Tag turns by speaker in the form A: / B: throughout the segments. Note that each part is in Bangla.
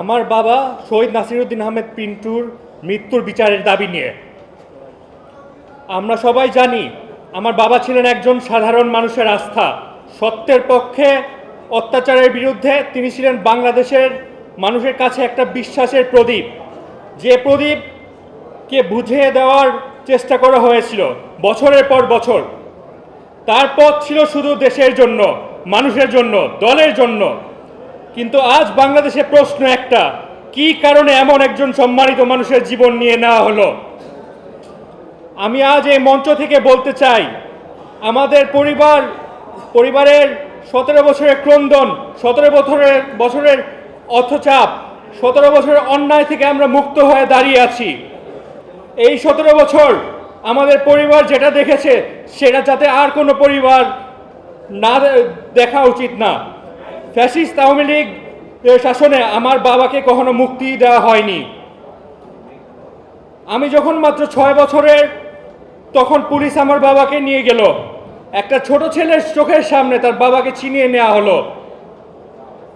A: আমার বাবা শহীদ নাসিরউদ্দিন আহমেদ পিন্টুর মৃত্যুর বিচারের দাবি নিয়ে। আমরা সবাই জানি আমার বাবা ছিলেন একজন সাধারণ মানুষের আস্থা, সত্যের পক্ষে, অত্যাচারের বিরুদ্ধে। তিনি ছিলেন বাংলাদেশের মানুষের কাছে একটা বিশ্বাসের প্রদীপ, যে প্রদীপকে বুঝিয়ে দেওয়ার চেষ্টা করা হয়েছিল বছরের পর বছর। তার পথ ছিল শুধু দেশের জন্য, মানুষের জন্য, দলের জন্য। কিন্তু আজ বাংলাদেশে প্রশ্ন একটা, কি কারণে এমন একজন সম্মানিত মানুষের জীবন নিয়ে নেওয়া হলো? আমি আজ এই মঞ্চ থেকে বলতে চাই, আমাদের পরিবারের 17 বছরের ক্রন্দন, 17 বছরের অর্থচাপ, 17 বছরের অন্যায় থেকে আমরা মুক্ত হয়ে দাঁড়িয়ে আছি। এই 17 বছর আমাদের পরিবার যেটা দেখেছে সেটা যাতে আর কোনো পরিবার না দেখা উচিত না। ফ্যাসিস্ট আওয়ামী লীগ শাসনে আমার বাবাকে কখনো মুক্তি দেওয়া হয়নি। আমি যখন মাত্র 6 বছরের, তখন পুলিশ আমার বাবাকে নিয়ে গেল। একটা ছোট ছেলের চোখের সামনে তার বাবাকে ছিনিয়ে নেওয়া হলো।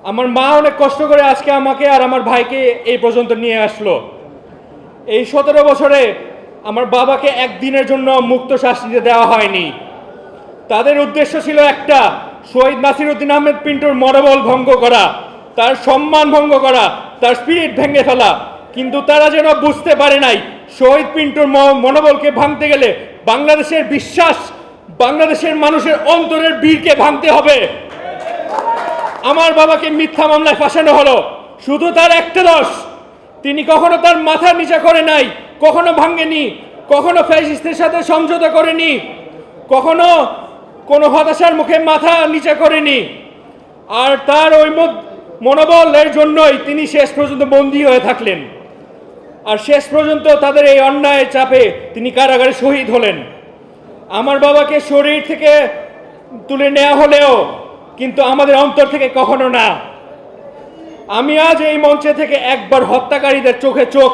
A: আমার মা অনেক কষ্ট করে আজকে আমাকে আর আমার ভাইকে এই পর্যন্ত নিয়ে আসলো। এই 17 বছরে আমার বাবাকে একদিনের জন্য মুক্ত শ্বাস নিতে দেওয়া হয়নি। তাদের উদ্দেশ্য ছিল একটা, শহীদ নাসিরউদ্দিন আহমেদ পিন্টুর মনোবল ভঙ্গ করা, তার সম্মান ভঙ্গ করা, তার স্পিরিট ভেঙে ফেলা। কিন্তু তারা যেন বুঝতে পারে নাই, শহীদ পিন্টুর মনোবলকে ভাঙতে গেলে বাংলাদেশের বিশ্বাস, বাংলাদেশের মানুষের অন্তরের বীরকে ভাঙতে হবে। আমার বাবাকে মিথ্যা মামলায় ফাঁসানো হলো, শুধু তার একটা দোষ, তিনি কখনো তার মাথা নিচা করে নাই, কখনো ভাঙেনি, কখনো ফ্যাসিস্টের সাথে সমঝোতা করেনি, কখনো কোনো হতাশার মুখে মাথা নিচা করেনি। আর তার ওই মনোবলের জন্যই তিনি শেষ পর্যন্ত বন্দী হয়ে থাকলেন। আর শেষ পর্যন্ত তাদের এই অন্যায়ের চাপে তিনি কারাগারে শহীদ হলেন। আমার বাবাকে শরীর থেকে তুলে নেওয়া হলেও কিন্তু আমাদের অন্তর থেকে কখনো না। আমি আজ এই মঞ্চে থেকে একবার হত্যাকারীদের চোখে চোখ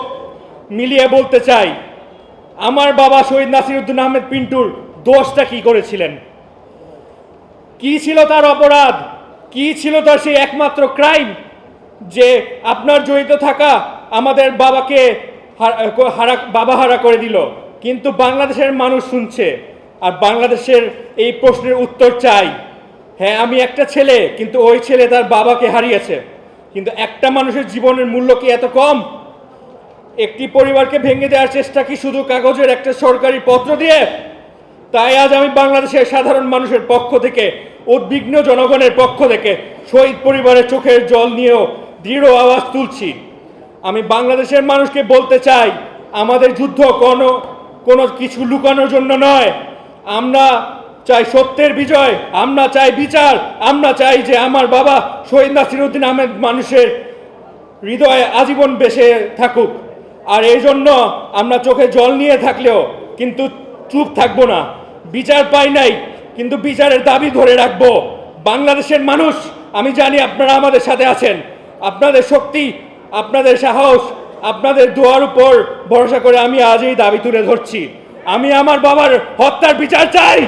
A: মিলিয়ে বলতে চাই, আমার বাবা শহীদ নাসিরউদ্দিন আহমেদ পিন্টুর দোষটা কি করেছিলেন? কি ছিল তার অপরাধ? কি ছিল তার সেই একমাত্র ক্রাইম যে আপনার জড়িত থাকা আমাদের বাবাকে বাবা হারা করে দিল? কিন্তু বাংলাদেশের মানুষ শুনছে, আর বাংলাদেশের এই প্রশ্নের উত্তর চাই। হ্যাঁ, আমি একটা ছেলে, কিন্তু ওই ছেলে তার বাবাকে হারিয়েছে। কিন্তু একটা মানুষের জীবনের মূল্য কি এত কম? একটি পরিবারকে ভেঙে দেওয়ার চেষ্টা কি শুধু কাগজের একটা সরকারি পত্র দিয়ে? তাই আজ আমি বাংলাদেশের সাধারণ মানুষের পক্ষ থেকে, উদ্বিগ্ন জনগণের পক্ষ থেকে শহীদ পরিবারের চোখের জল নিয়েও দৃঢ় আওয়াজ তুলছি। আমি বাংলাদেশের মানুষকে বলতে চাই, আমাদের যুদ্ধ কোনো কিছু লুকানোর জন্য নয়। আমরা চাই সত্যের বিজয়, আমরা চাই বিচার, আমরা চাই যে আমার বাবা শহীদ নাসিরউদ্দিন আহমেদ মানুষের হৃদয়ে আজীবন বেঁচে থাকুক। আর এই জন্য আমরা চোখে জল নিয়ে থাকলেও কিন্তু চুপ থাকবো না। বিচার পাই নাই, কিন্তু বিচারের দাবি ধরে রাখবো। বাংলাদেশের মানুষ, আমি জানি আপনারা আমাদের সাথে আছেন। আপনাদের শক্তি, আপনাদের সাহস, আপনাদের দোয়ার উপর ভরসা করে আমি আজ এই দাবি তুলে ধরছি। আমি আমার বাবার হত্যার বিচার চাই।